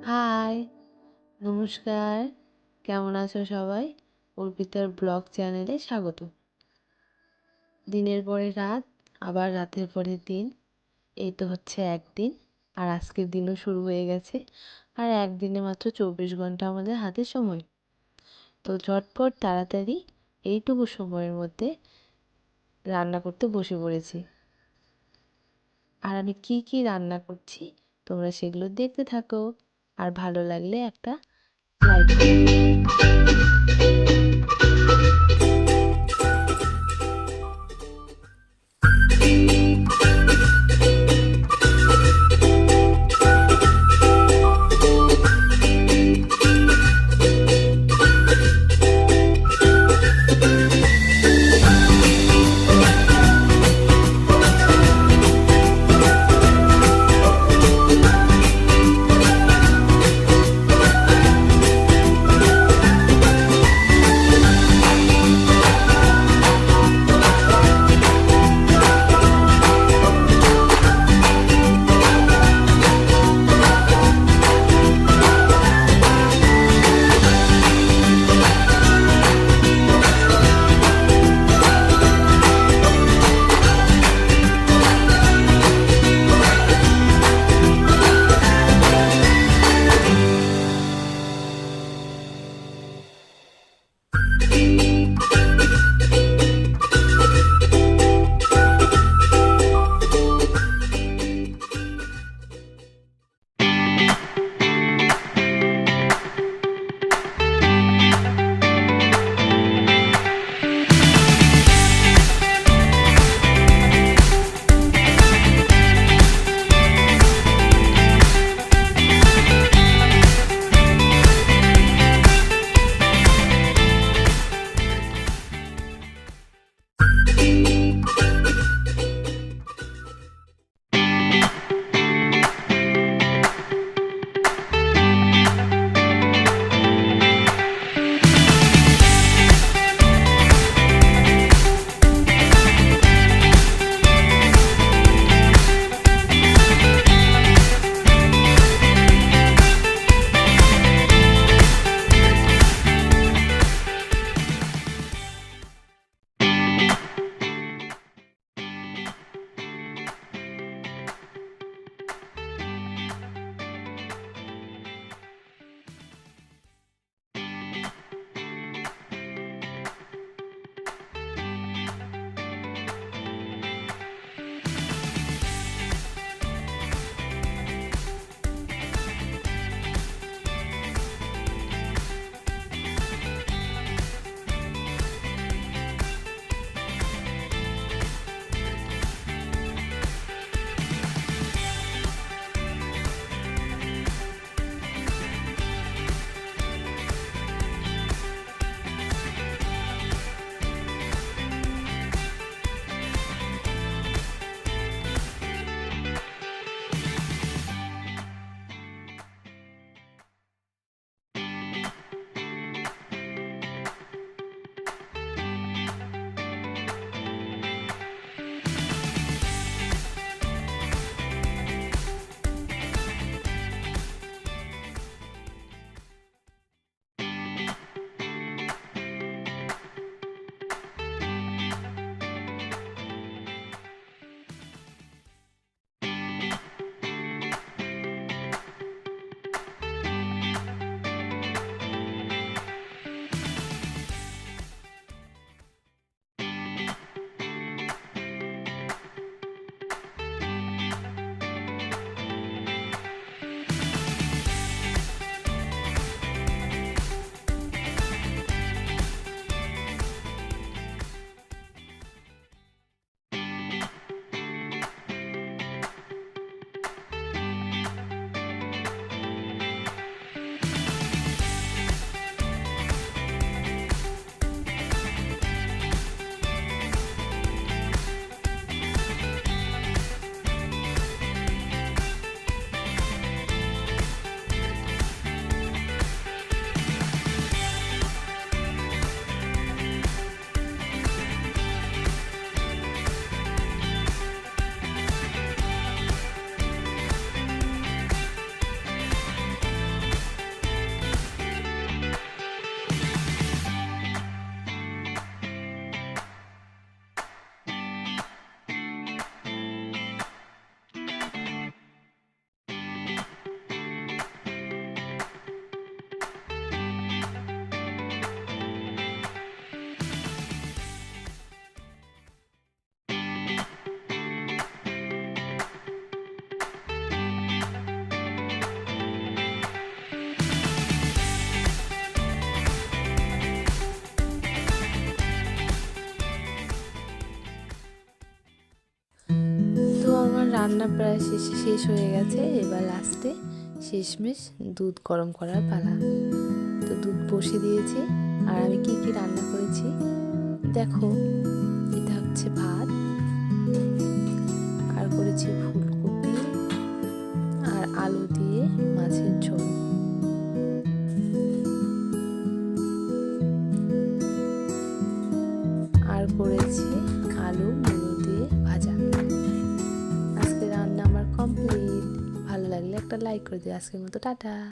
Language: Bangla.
হাই, নমস্কার। কেমন আছো সবাই? অর্পিতার ব্লগ চ্যানেলে স্বাগত। দিনের পরে রাত, আবার রাতের পরে দিন, এই তো হচ্ছে একদিন। আর আজকের দিনও শুরু হয়ে গেছে। আর একদিনে মাত্র 24 ঘন্টা আমাদের হাতে সময়। তো ঝটপট তাড়াতাড়ি এইটুকু সময়ের মধ্যে রান্না করতে বসে পড়েছি। আর আমি কি কি রান্না করছি তোমরা সেগুলো দেখতে থাকো। আর ভালো লাগলে একটা লাইক রান্না প্রায় শেষ হয়ে গেছে। এবার লাস্টে শেষমেশ দুধ গরম করার পালা। তো দুধ বসিয়ে দিয়েছি। আর আমি কি কি রান্না করেছি দেখো। এটা হচ্ছে ভাত, আর করেছি ফুলকপি আর আলু দিয়ে মাছের ঝোল। আর করেছি আলু মুলো দিয়ে ভাজা। আজকে রান্না আমার কমপ্লিট। ভালো লাগলে একটা লাইক করে দিও। আজকের মতো টাটা।